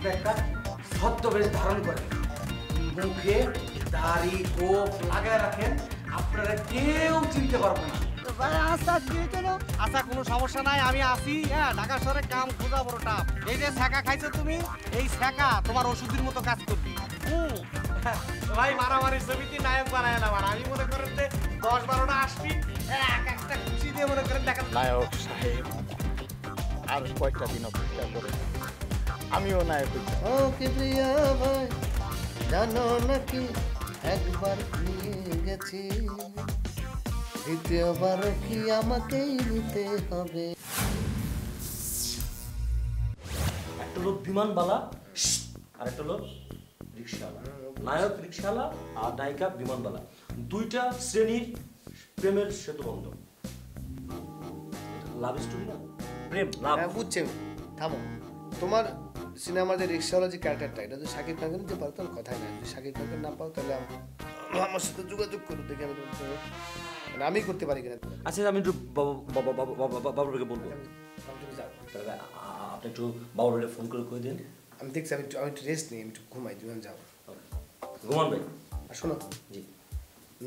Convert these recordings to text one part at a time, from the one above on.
আপনি একটা ছদ্মবেশ ধারণ করেন, মুখে দাড়ি গোঁফ লাগায় রাখেন, আপনারা কেউ চিনতে পারবে না। ভাই আচ্ছা কি হইতো? আচ্ছা কোনো সমস্যা নাই, আমি আসি। হ্যাঁ, ঢাকা শহরে কাম খোঁজা বড় টাফ। এই যে ছ্যাঁকা খাইছো তুমি, এই ছ্যাঁকা তোমার ওষুধের মতো কাজ করবি। ভাই মারামারি ছবিতে নায়ক বানায় না, আমি মনে করেন যে 10-12টা আসবি, এক একটা খুশি দিয়ে মনে করেন দেখা। নায়ক সাহেব আর কয়েকটা দিন অপেক্ষা করে, আমিও নায়ক হইতে। ও কি প্রিয়া ভাই, জানো নাকি একবার নিয়ে গেছি, দ্বিতীয়বার কি আমাকেই নিতে হবে? একটা লোক বিমানবালা আর একটা লোক রিক্সাওয়ালা। নায়ক রিক্সাওয়ালা আর নায়িকা বিমানবালা, দুইটা শ্রেণীর প্রেমের সেতু বন্ধন। লাভ স্টোরি না, প্রেম লাভ। হ্যাঁ বুঝছি, থামো। তোমার সিনেমার যে রিক্সাওয়ালা যে ক্যারেক্টারটা, এটা যদি শাকিব খানকে নিতে পারো তাহলে কথাই না। যদি শাকিব খানকে না পাও তাহলে আমার সাথে যোগাযোগ করো, দেখি আমি মানে আমি করতে পারি কিনা। আচ্ছা আমি একটু বাবুকে বলবো। তুমি যাও, আপনি একটু বাবুরে ফোন করে কই দেন। আমি দেখছি, আমি একটু রেস্ট নিই, আমি একটু ঘুমাই, তুমি যাও। ঘুমান ভাই। আর শোনো, জি,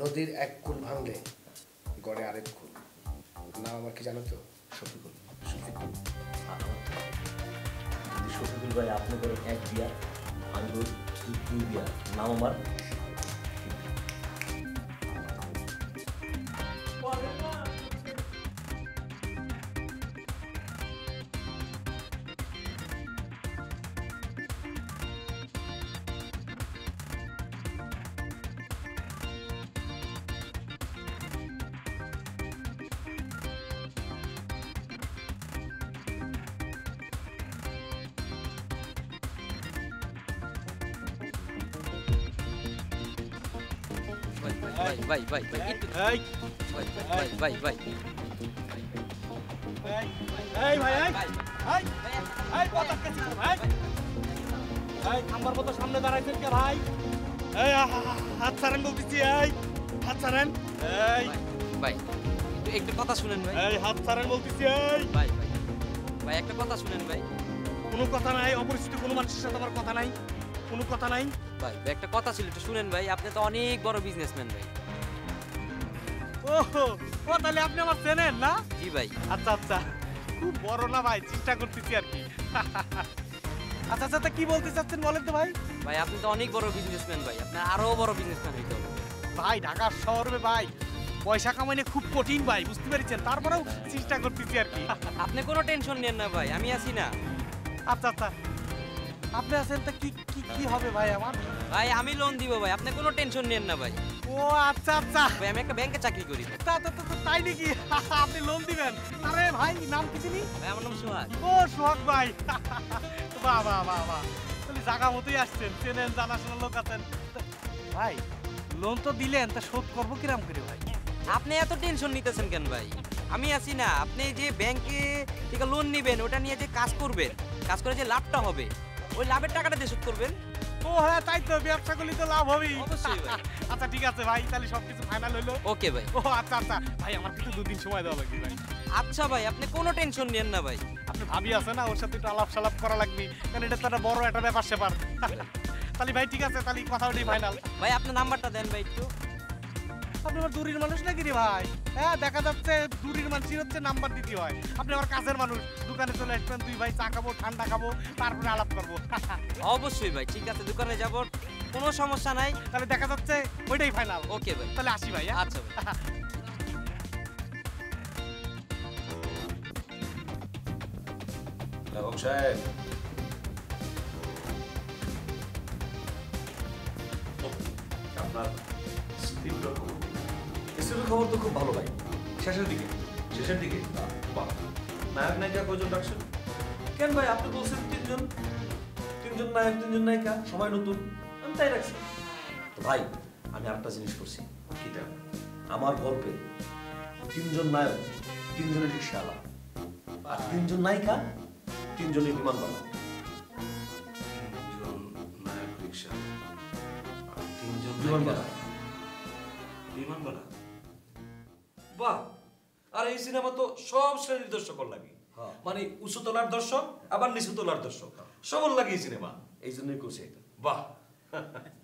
নদীর এক কুল ভাঙলে গড়ে আরেক কুল। নাম আমার কি জানো তো? শফিকুল। শফিকুল শফিকুল ভাই, আপনি করেন এক বিয়া, আমি করি 2 বিয়া। নাম আমার ভাই ভাই ভাই একটু ভাই ভাই ভাই ভাই এই ভাই এই পতাক কাছে ভাই, এই আমার মতো সামনে দাঁড়াইছেন কে ভাই? এই হাত ছাড়েন বলতেছি, এই হাত ছাড়েন। এই ভাই একটু কথা শুনেন ভাই। এই হাত ছাড়েন বলতেছি, এই ভাই ভাই ভাই একটা কথা শুনেন ভাই। কোনো কথা নাই, অপরিচিত কোনো মানুষের সাথে আমার কথা নাই, কোনো কথা নাই। ভাই ভাই একটা কথা ছিল, একটু শুনেন ভাই। আপনি তো অনেক বড় বিজনেসম্যান ভাই। ও তাহলে আপনি আমার চেনেন না? জি ভাই। আচ্ছা আচ্ছা, খুব বড় না ভাই, চেষ্টা করতেছি আর কি। আচ্ছা আচ্ছা, তা কি বলতে চাচ্ছেন বলেন তো ভাই? ভাই আপনি তো অনেক বড় বিজনেসম্যান ভাই, আপনার আরো বড় বিজনেসম্যান হইতে হবে ভাই। ঢাকা শহরে ভাই পয়সা কামাইনে খুব কঠিন ভাই, বুঝতে পেরেছেন? তারপরেও চেষ্টা করতেছি আর কি। আপনি কোনো টেনশন নেন না ভাই, আমি আছি না। আচ্ছা আচ্ছা, আপনি আছেন, তা কি কি কি হবে ভাই আমার? ভাই আমি লোন দিব ভাই, আপনি কোনো টেনশন নেন না ভাই। ও আচ্ছা আচ্ছা ভাই আমি একটা ব্যাংকে চাকরি করি। তাই নাকি? আপনি লোন দিবেন? আরে ভাই নাম কি চিনি? ভাই আমার নাম সোহাগ। ও সোহাগ ভাই, বাহ বাহ বাহ বাহ, তাহলে জায়গা মতোই আসছেন, চেনেন, জানাশোনা লোক আছেন ভাই। লোন তো দিলেন, তা শোধ করবো কিরাম করে ভাই? আপনি এত টেনশন নিতেছেন কেন ভাই? আমি আছি না। আপনি যে ব্যাংকে থেকে লোন নেবেন, ওটা নিয়ে যে কাজ করবেন, কাজ করে যে লাভটা হবে, ওই লাভের টাকাটা দিয়ে শোধ করবেন। ও হ্যাঁ তাই তো, ব্যবসা করলে তো লাভ হবেই। অবশ্যই ভাই। আচ্ছা ঠিক আছে ভাই, তাহলে সবকিছু ফাইনাল হইলো। ওকে ভাই। ও আচ্ছা আচ্ছা ভাই, আমার কিন্তু 2 দিন সময় দেওয়া লাগবে ভাই। আচ্ছা ভাই আপনি কোনো টেনশন নেন না ভাই। আপনি ভাবি আছে না, ওর সাথে একটু আলাপ সালাপ করা লাগবে, কারণ এটা তো একটা বড় একটা ব্যাপার স্যাপার। তাহলে ভাই ঠিক আছে, তাহলে কথা ওটাই ফাইনাল। ভাই আপনার নাম্বারটা দেন ভাই একটু। আপনি আমার দূরের মানুষ নাকি রে ভাই? হ্যাঁ দেখা যাচ্ছে দূরের মানুষই হচ্ছে নাম্বার দিতে হয়। আপনি আমার কাছের মানুষ, দোকানে চলে আসবেন, 2 ভাই চা খাবো, ঠান্ডা খাবো, তারপরে আলাপ করবো। অবশ্যই ভাই, ঠিক আছে দোকানে যাব, কোনো সমস্যা নাই। তাহলে দেখা যাচ্ছে ওইটাই ফাইনাল। ওকে ভাই, তাহলে আসি ভাই। আচ্ছা ভাই। লেখক সাহেব, আপনার স্ক্রিপ্টের খবর? স্টোরির খবর তো খুব ভালো ভাই। শেষের দিকে। শেষের দিকে? বাহ, নায়ক নায়িকা কয়জন রাখছেন? কেন ভাই আপনি বলছেন 3 জন নায়ক 3 জন নায়িকা, সবাই নতুন, আমি তাই রাখছি। তো ভাই আমি আরেকটা জিনিস করছি। কিটা? আমার গল্পে 3 জন নায়ক 3 জনের রিক্সাওয়ালা, আর 3 জন নায়িকা 3 জনের বিমানবালা। 3 জন নায়ক রিক্সা আর 3 জন বিমানবালা। বিমানবালা। বাহ, আর এই সিনেমা তো সব শ্রেণীর দর্শক লাগে। মানে উঁচুতলার দর্শক আবার নিচুতলার দর্শক সবল লাগিয়ে সিনেমা। এই জন্যই করছি এটা। বাহ,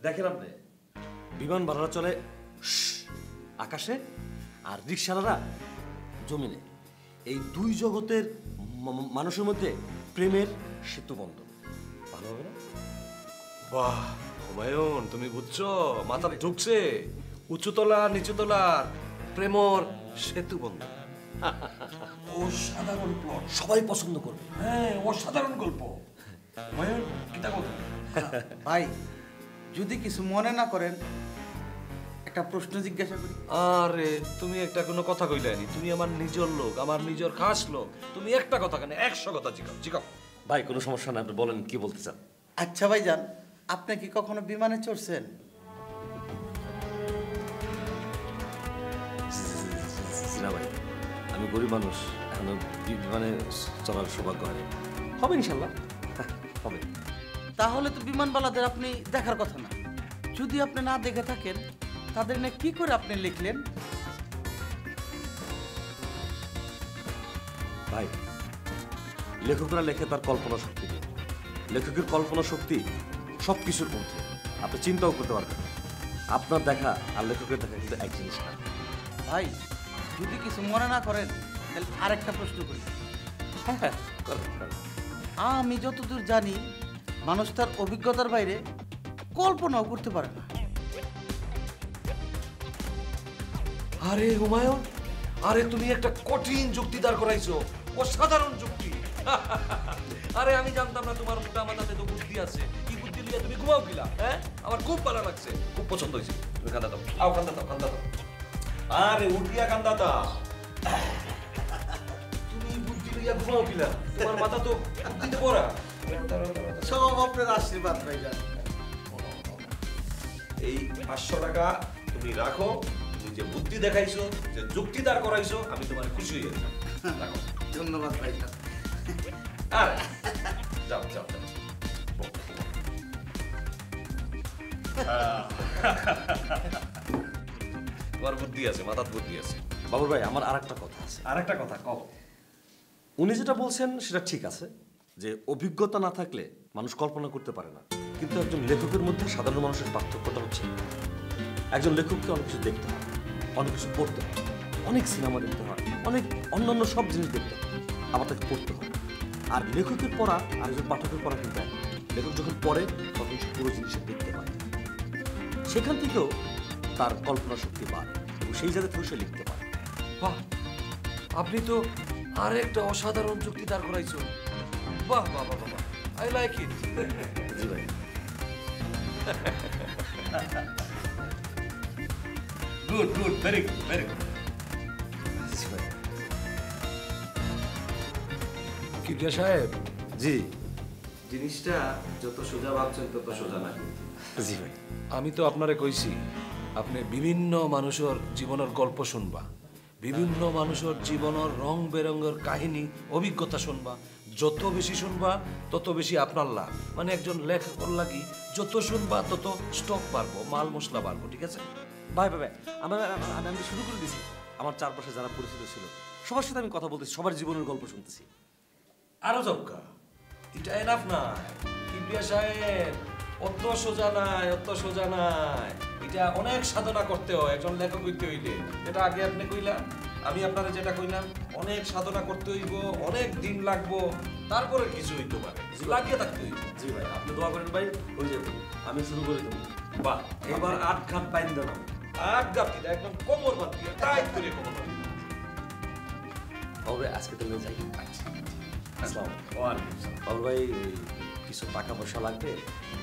দেখেন আপনি, বিমান ভাড়া চলে আকাশে আর রিক্সাওয়ালারা জমিনে। এই দুই জগতের মানুষের মধ্যে প্রেমের সেতু বন্ধন। ভালো হবে না? বাহ হুমায়ুন, তুমি বুঝছো, মাথা ঢুকছে। উঁচুতলা নিচুতলার প্রেমর সেতু বন্ধু। অসাধারণ প্লট, সবাই পছন্দ করবে। হ্যাঁ, অসাধারণ গল্প। হুমায়ুন কিতা কথা? ভাই যদি কিছু মনে না করেন একটা প্রশ্ন জিজ্ঞাসা করি। আরে তুমি একটা কোনো কথা কইলানি, তুমি আমার নিজের লোক, আমার নিজের খাস লোক, তুমি একটা কথা কেন 100 কথা জিগাও জিগাও। ভাই কোনো সমস্যা না, আপনি বলেন কি বলতে চান। আচ্ছা ভাইজান, আপনি কি কখনো বিমানে চড়ছেন? না ভাই, আমি গরিব মানুষ, এখনো বিমানে চলার সৌভাগ্য হয়নি। হবে ইনশাল্লাহ, হবে। তাহলে তো বিমানবালাদের আপনি দেখার কথা না। যদি আপনি না দেখে থাকেন তাদের নিয়ে কি করে আপনি লিখলেন? ভাই লেখকরা লেখে তার কল্পনা শক্তি দিয়ে। লেখকের কল্পনা শক্তি সব কিছুর মধ্যে, আপনি চিন্তাও করতে পারবেন। আপনার দেখা আর লেখকের দেখা কিন্তু এক জিনিস না। ভাই যদি কিছু মনে না করেন তাহলে আরেকটা প্রশ্ন করি। হ্যাঁ, করেন, করেন। আমি যতদূর জানি মানুষ তার অভিজ্ঞতার বাইরে কল্পনাও করতে পারে না। আরে হুমায়ুন, আরে তুমি একটা কঠিন যুক্তি দাঁড় করাইছো, অসাধারণ যুক্তি। আরে আমি জানতাম না তোমার মোটা মাথাতে তো বুদ্ধি আছে। কি বুদ্ধি নিয়ে তুমি ঘুমাও কিলা? হ্যাঁ, আমার খুব ভালো লাগছে, খুব পছন্দ হয়েছে। তুমি কান্দা দাও, আও কান্দা দাও, কান্দা দাও। আরে উঠিয়া কান্দা দাও। তুমি বুদ্ধি লইয়া ঘুমাও কিলা? তোমার মাথা তো বুদ্ধিতে পড়া। সব আপনার আশীর্বাদ ভাইজান। এই 500 টাকা তুমি রাখো। তুমি যে বুদ্ধি দেখাইছো, যে যুক্তি দাঁড় করাইছো, আমি তোমার খুশি হয়ে গেলাম। রাখো। ধন্যবাদ ভাইজান। আরে যাও যাও যাও। তোমার বুদ্ধি আছে, মাথার বুদ্ধি আছে। বাবুর ভাই, আমার আর একটা কথা আছে। আর একটা কথা কও। উনি যেটা বলছেন সেটা ঠিক আছে, যে অভিজ্ঞতা না থাকলে মানুষ কল্পনা করতে পারে না। কিন্তু একজন লেখকের মধ্যে সাধারণ মানুষের পার্থক্যটা হচ্ছে, একজন লেখককে অনেক কিছু দেখতে হয়, অনেক কিছু পড়তে হয়, অনেক সিনেমা দেখতে হয়, অনেক অন্যান্য সব জিনিস দেখতে হয়, আবার তাকে পড়তে হয়। আর লেখকের পড়া আর একজন পাঠকের পড়া কিন্তু এক। লেখক যখন পড়ে তখন সে পুরো জিনিসটা দেখতে পায়, সেখান থেকেও তার কল্পনা শক্তি বাড়ে এবং সেই জায়গা থেকেও সে লিখতে পারে। বাহ, আপনি তো আরেকটা অসাধারণ যুক্তি দাঁড় করাইছো। বাহ বাহ বাহ বাহ, আই লাইক ইট। জি ভাই। Good good, very good, very good. জি ভাই। কিবরিয়া সাহেব, জি জিনিসটা যত সোজা ভাবছেন তত সোজা না। জি ভাই। আমি তো আপনারে কইছি, আপনি বিভিন্ন মানুষের জীবনের গল্প শুনবা, বিভিন্ন মানুষের জীবনের রং বেরঙের কাহিনী অভিজ্ঞতা শুনবা। যত বেশি শুনবা তত বেশি আপনার লাভ। মানে একজন লেখকের লাগি যত শুনবা তত স্টক বাড়বো, মাল মশলা বাড়বো। ঠিক আছে ভাই ভাই ভাই, আমি শুরু করে দিয়েছি। আমার চারপাশে যারা পরিচিত ছিল সবার সাথে আমি কথা বলতেছি, সবার জীবনের গল্প শুনতেছি। আরো জবকা, এটা এনাফ নাই কিবরিয়া সাহেব। অত সোজা নাই, অত সোজা নাই। এটা অনেক সাধনা করতে হয় একজন লেখক হইতে হইলে। যেটা আগে আপনি কইলাম, আমি আপনারা যেটা কইলাম, অনেক সাধনা করতে হইব, অনেক দিন লাগবো, তারপরে কিছু হইতে পারে, লাগিয়ে থাকতে হইব। জি ভাই, আপনি দোয়া করেন ভাই, হয়ে যাবে। আমি শুরু করে দেবো। বাহ, এবার 8 খাত পাইন দেন। আট গাপি একদম কোমর বাদ দিয়ে টাইট করে কোমর বাদ দিয়ে। বাবু আজকে তাহলে যাই। আসসালাম বাবু ভাই, ওই কিছু টাকা পয়সা লাগবে,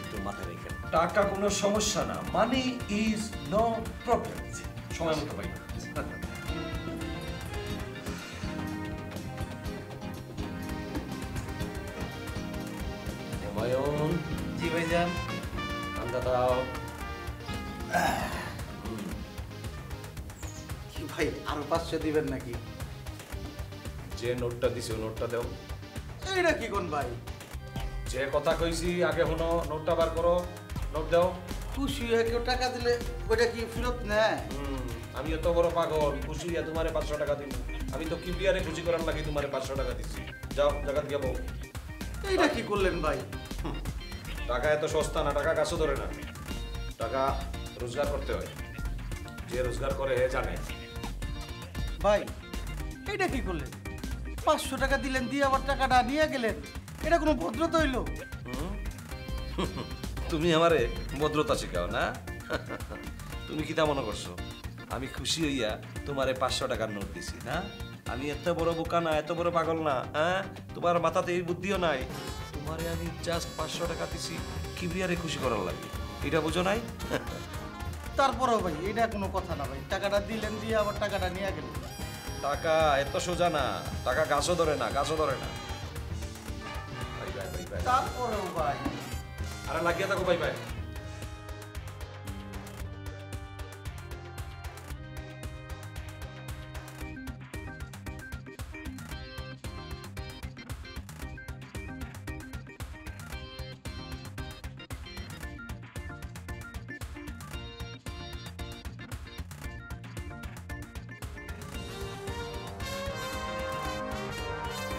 একটু মাথায় রেখেন। টাকা কোনো সমস্যা না, মানি ইজ নো প্রবলেম। সময় মতো পাই। হুমায়ুন, জি ভাইজান। ঠান্ডা দাও। কি ভাই আরো 500 দিবেন নাকি? যে নোটটা দিছি ওই নোটটা দাও। এইটা কি কোন ভাই? যে কথা কইছি আগে হনো, নোটটা বার করো, নোট দাও। খুশি হয়ে কেউ টাকা দিলে ওইটা কি ফেরত নেয়? আমি এত বড় পাগল, খুশি হইয়া তোমারে 500 টাকা দিই। আমি তো কিবরিয়ারে খুশি করার লাগি তোমারে 500 টাকা দিছি। যাও জায়গা থেকে বউ। এইটা কি করলেন ভাই? টাকা এত সস্তা না, টাকা কাছে ধরে না, টাকা রোজগার করতে হয়, যে রোজগার করে হে জানে। ভাই এইটা কি করলেন? 500 টাকা দিলেন, দিয়ে আবার টাকাটা নিয়ে গেলেন, এটা কোনো ভদ্রতা হইলো? তুমি আমারে ভদ্রতা শিখাও না? তুমি কি তা মনে করছো আমি খুশি হইয়া তোমারে 500 টাকার নোট দিছি না? আমি এত বড় বোকা না, এত বড় পাগল না, হ্যাঁ? তোমার মাথাতে এই বুদ্ধিও নাই। তোমারে আমি জাস্ট 500 টাকা দিছি কিবিয়ারে খুশি করার লাগে, এটা বুঝো নাই? তারপরেও ভাই এটা কোনো কথা না ভাই, টাকাটা দিলেন, দিয়ে আবার টাকাটা নিয়ে গেলেন। টাকা এত সোজা না, টাকা গাছও ধরে না, গাছও ধরে না। Bye bye bye bye. তারপরেও ভাই আরে লাগিয়ে থাকো, বাই বাই।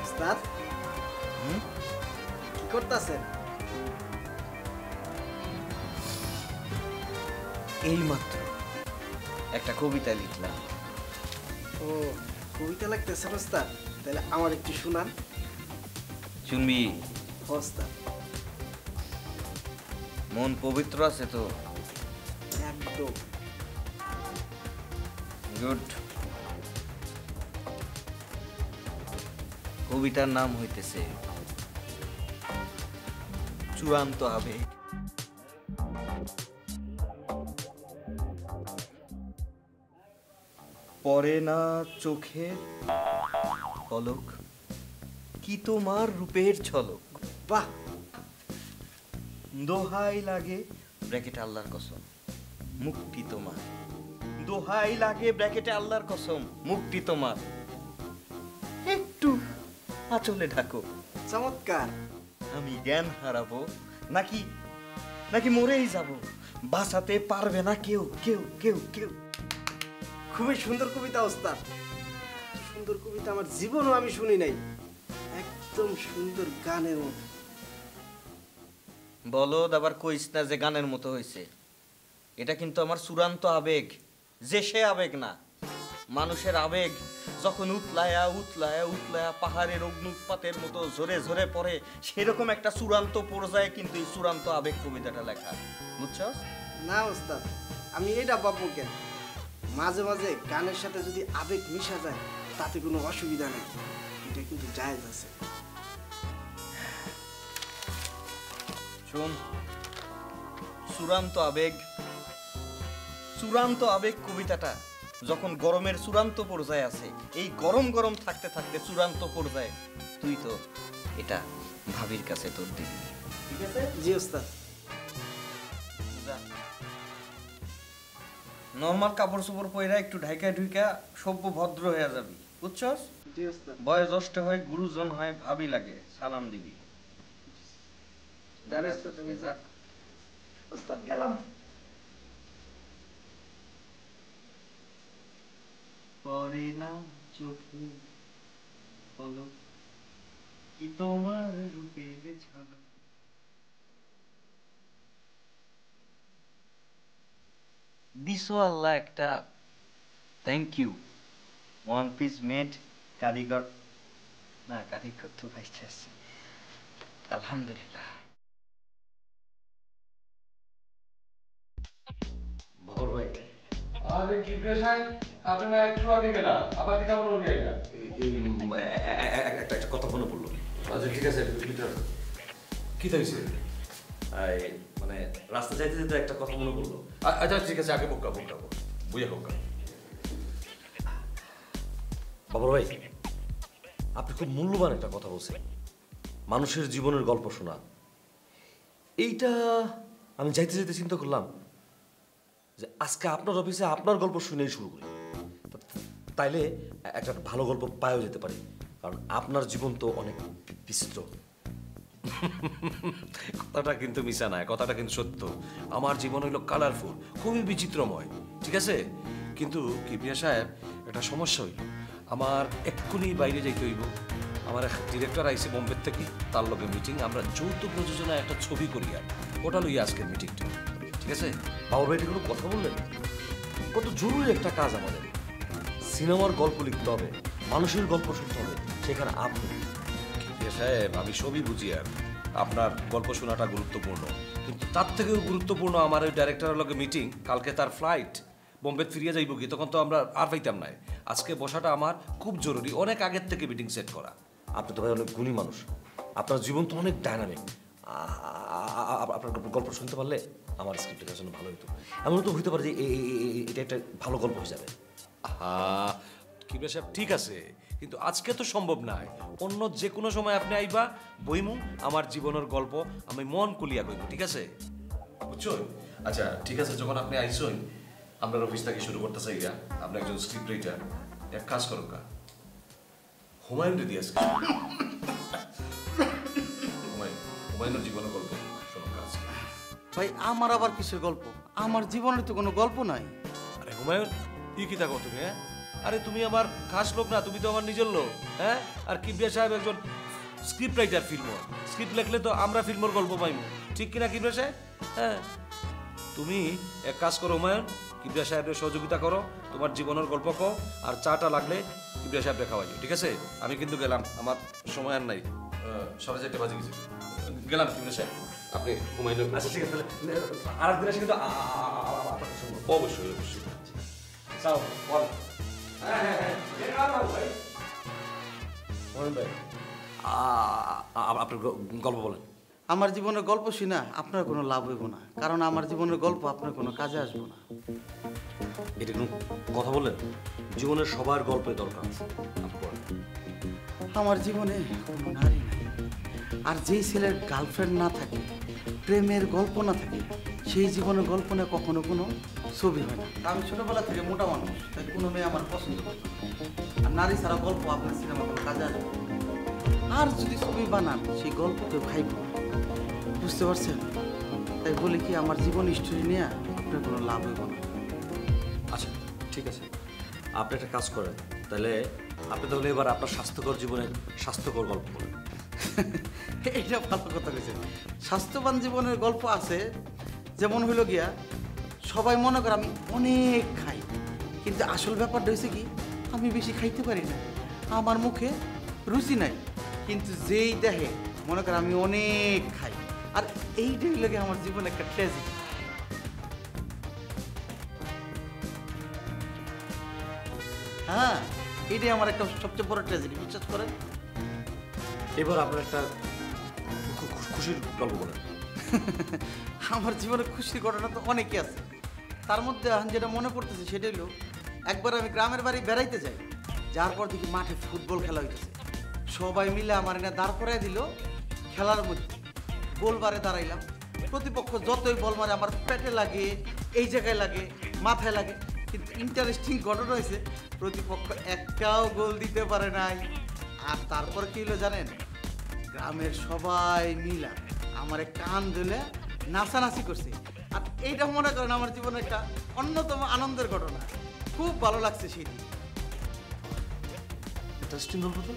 উস্তাদ কি করতেছেন? এইমাত্র একটা কবিতা লিখলাম। ও কবিতা লাগতেছে উস্তাদ, তাহলে আমার একটু শোনান। শুনবি? উস্তাদ মন পবিত্র আছে তো? একদম। গুড। কবিতার নাম হইতেছে চূড়ান্ত আবেগ। পরে না চোখে পলক, কি তোমার রূপের ঝলক। বাহ, দোহাই লাগে ব্র্যাকেটে আল্লাহর কসম, মুক্তি তোমার। দোহাই লাগে ব্র্যাকেটে আল্লাহর কসম, মুক্তি তোমার। একটু আঁচলে ঢাকো। চমৎকার। আমি জ্ঞান হারাবো নাকি নাকি মরেই যাব, বাঁচাতে পারবে না কেউ কেউ কেউ কেউ। খুবই সুন্দর কবিতা উস্তাদ, সুন্দর কবিতা আমার জীবনও আমি শুনি নাই, একদম সুন্দর গানের মতো। বলদ আবার কইস না যে গানের মতো হয়েছে। এটা কিন্তু আমার চূড়ান্ত আবেগ, যে সে আবেগ না। মানুষের আবেগ যখন উতলায়া উতলায়া উতলায়া পাহাড়ের অগ্নুৎপাতের মতো ঝরে ঝরে পড়ে, সেরকম একটা চূড়ান্ত পর্যায়ে কিন্তু এই চূড়ান্ত আবেগ কবিতাটা লেখা, বুঝছস? না উস্তাদ, আমি এটা ভাববো কেন? মাঝে মাঝে গানের সাথে যদি আবেগ মিশা যায় তাতে কোনো অসুবিধা নেই, এটা কিন্তু জায়েজ আছে। শোন, চূড়ান্ত আবেগ, চূড়ান্ত আবেগ কবিতাটা যখন গরমের চূড়ান্ত পর্যায়ে আছে, এই গরম গরম থাকতে থাকতে চূড়ান্ত পর্যায়ে তুই তো এটা ভাবির কাছে তোর দিবি, ঠিক আছে? জি উস্তাদ। নর্মাল কাপড় চোপড় পয়রা একটু ঢাইকা ঢুইকা সভ্য ভদ্র হয়ে যাবি, বুঝছস? জি উস্তাদ। বয়োজ্যেষ্ঠ হয়, গুরুজন হয়, ভাবি লাগে, সালাম দিবি। তুমি যা উস্তাদ, গেলাম। পরে না চোখে পলক, কি তোমার রূপের ঝলক। দিছো আল্লাহ একটা thank you. One piece made কারিগর, না কারিগর তো বাইচে আছে, আলহামদুলিল্লাহ। বাবর ভাই, আরে কি পেশায় আপনি না একটু আগে গেলা, আবার কি কেমন হয়ে গেলা? একটা একটা কথা মনে পড়লো। আচ্ছা ঠিক আছে, কি হয়েছে? মানে রাস্তা যাইতে যেতে একটা কথা মনে পড়লো। আচ্ছা ঠিক আছে, আগে বোকা বোকা বুঝে বোকা। বাবর ভাই, আপনি খুব মূল্যবান একটা কথা বলছেন, মানুষের জীবনের গল্প শোনা। এইটা আমি যাইতে যেতে চিন্তা করলাম যে আজকে আপনার অফিসে আপনার গল্প শুনেই শুরু করি, তাইলে একটা ভালো গল্প পাওয়া যেতে পারে, কারণ আপনার জীবন তো অনেক বিচিত্র। কথাটা কিন্তু মিশা নাই, কথাটা কিন্তু সত্য। আমার জীবন হইলো কালারফুল, খুবই বিচিত্রময়, ঠিক আছে? কিন্তু কিবরিয়া সাহেব, একটা সমস্যা হইল, আমার এক্ষুনি বাইরে যাইতে হইব। আমার এক ডিরেক্টর আইসি বোম্বে থেকে, তার লগে মিটিং, আমরা যৌথ প্রযোজনায় একটা ছবি করি আর ওটা লই আজকের মিটিংটা, ঠিক আছে? বাবা ভাই কোনো কথা বললেন? কত জরুরি একটা কাজ আমাদের। সিনেমার গল্প লিখতে হবে, মানুষের গল্প শুনতে হবে, সেখানে আপনি। কিবরিয়া সাহেব, আমি সবই বুঝি আর আপনার গল্প শোনাটা গুরুত্বপূর্ণ, কিন্তু তার থেকেও গুরুত্বপূর্ণ আমার ওই ডাইরেক্টরের লগে মিটিং। কালকে তার ফ্লাইট, বোম্বে ফিরিয়ে যাইব কি, তখন তো আমরা আর পাইতাম নাই। আজকে বসাটা আমার খুব জরুরি, অনেক আগের থেকে মিটিং সেট করা। আপনি তো ভাই অনেক গুণী মানুষ, আপনার জীবন তো অনেক ডায়নামিক। আপনার গল্প শুনতে পারলে আমার স্ক্রিপ্ট লেখার জন্য ভালো হতো। এমন তো হইতে পারে যে এটা একটা ভালো গল্প হয়ে যাবে। হ্যাঁ কিবরিয়া সাহেব, ঠিক আছে, কিন্তু আজকে তো সম্ভব নয়। অন্য যে কোনো সময় আপনি আইবা, বইমু আমার জীবনের গল্প, আমি মন কুলিয়া কইব, ঠিক আছে? বুঝছো? আচ্ছা ঠিক আছে, যখন আপনি আইসইন আমরা অফিস থেকে শুরু করতে চাই। আপনি একজন স্ক্রিপ্ট রাইটার, এক কাজ করুন কা, হুমায়ুন রেডি আজকে হুমায়ুনের জীবনের গল্প শোনো কাজ। ভাই আমার আবার কিসের গল্প? আমার জীবনের তো কোনো গল্প নাই। আরে হুমায়ুন, কি থাকো তুমি? হ্যাঁ, আরে তুমি আমার খাস লোক না, তুমি তো আমার নিজের লোক। হ্যাঁ, আর কিবরিয়া সাহেব একজন স্ক্রিপ্ট রাইটার, ফিল্মর। স্ক্রিপ্ট লিখলে তো আমরা ফিল্মর গল্প পাইমু, ঠিক কিনা কিবরিয়া সাহেব? হ্যাঁ, তুমি এক কাজ করো হুমায়ুন, কিবরিয়া সাহেবের সহযোগিতা করো, তোমার জীবনের গল্প কও, আর চাটা লাগলে কিবরিয়া সাহেবকে খাওয়াইও, ঠিক আছে? আমি কিন্তু গেলাম, আমার সময় আর নাই, 4:30 বাজে গেছে। গেলাম কিবরিয়া সাহেব, আপনি হুমায়ুনের। আচ্ছা ঠিক আছে, তাহলে আরেকদিন এসে কিন্তু আপনাকে শুনবো। অবশ্যই অবশ্যই। যাও বল। আপনার গল্প বলেন। আমার জীবনের গল্প শুনা আপনার কোনো লাভ হইব না, কারণ আমার জীবনের গল্প আপনার কোনো কাজে আসবো না। এটা কোনো কথা বললেন? জীবনের সবার গল্পের দরকার আছে। আমার জীবনে কোনো নারী নাই, আর যেই ছেলের গার্লফ্রেন্ড না থাকে, প্রেমের গল্প না থাকে, সেই জীবনের গল্প নিয়ে কখনো কোনো ছবি হয় না। আমি ছোটবেলা থেকে মোটা মানুষ, তাই কোনো মেয়ে আমার পছন্দ করে না। আর নারী ছাড়া গল্প আপনার সিনেমা কোনো কাজে আসবে না। আর যদি ছবি বানান, সেই গল্প কেউ খাইব না, বুঝতে পারছেন? তাই বলি কি, আমার জীবন স্টোরি নিয়ে আপনার কোনো লাভ হইব না। আচ্ছা ঠিক আছে, আপনি একটা কাজ করেন, তাহলে আপনি তাহলে এবার আপনার স্বাস্থ্যকর জীবনের স্বাস্থ্যকর গল্প বলেন। এটা ভালো কথা বলছেন। স্বাস্থ্যবান জীবনের গল্প আছে, যেমন হইল গিয়া, সবাই মনে করে আমি অনেক খাই, কিন্তু আসল ব্যাপারটা হয়েছে কি, আমি বেশি খাইতে পারি না, আমার মুখে রুচি নাই, কিন্তু যেই দেখে মনে করে আমি অনেক খাই। আর এইটাই লাগে আমার জীবনে একটা ট্র্যাজেডি। হ্যাঁ, এটাই আমার একটা সবচেয়ে বড় ট্র্যাজেডি, বিশ্বাস করেন। এবার আপনার একটা খুশির গল্প বলেন। আমার জীবনে খুশির ঘটনা তো অনেকই আছে, তার মধ্যে এখন যেটা মনে পড়তেছে সেটা হলো, একবার আমি গ্রামের বাড়ি বেড়াইতে যাই, যার পর দেখি মাঠে ফুটবল খেলা হইতেছে। সবাই মিলে আমার এনে দাঁড় করাই দিল খেলার মধ্যে। গোলবারে দাঁড়াইলাম, প্রতিপক্ষ যতই বল মারে আমার পেটে লাগে, এই জায়গায় লাগে, মাথায় লাগে, কিন্তু ইন্টারেস্টিং ঘটনা হয়েছে, প্রতিপক্ষ একটাও গোল দিতে পারে নাই। আর তারপর কি হলো জানেন? গ্রামের সবাই মিলা আমারে কান ধরে নাচানাচি করছে। আর এইটা মনে করেন আমার জীবনে একটা অন্যতম আনন্দের ঘটনা, খুব ভালো লাগছে সেই দিন। ইন্টারেস্টিং গল্প তো।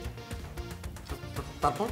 তারপর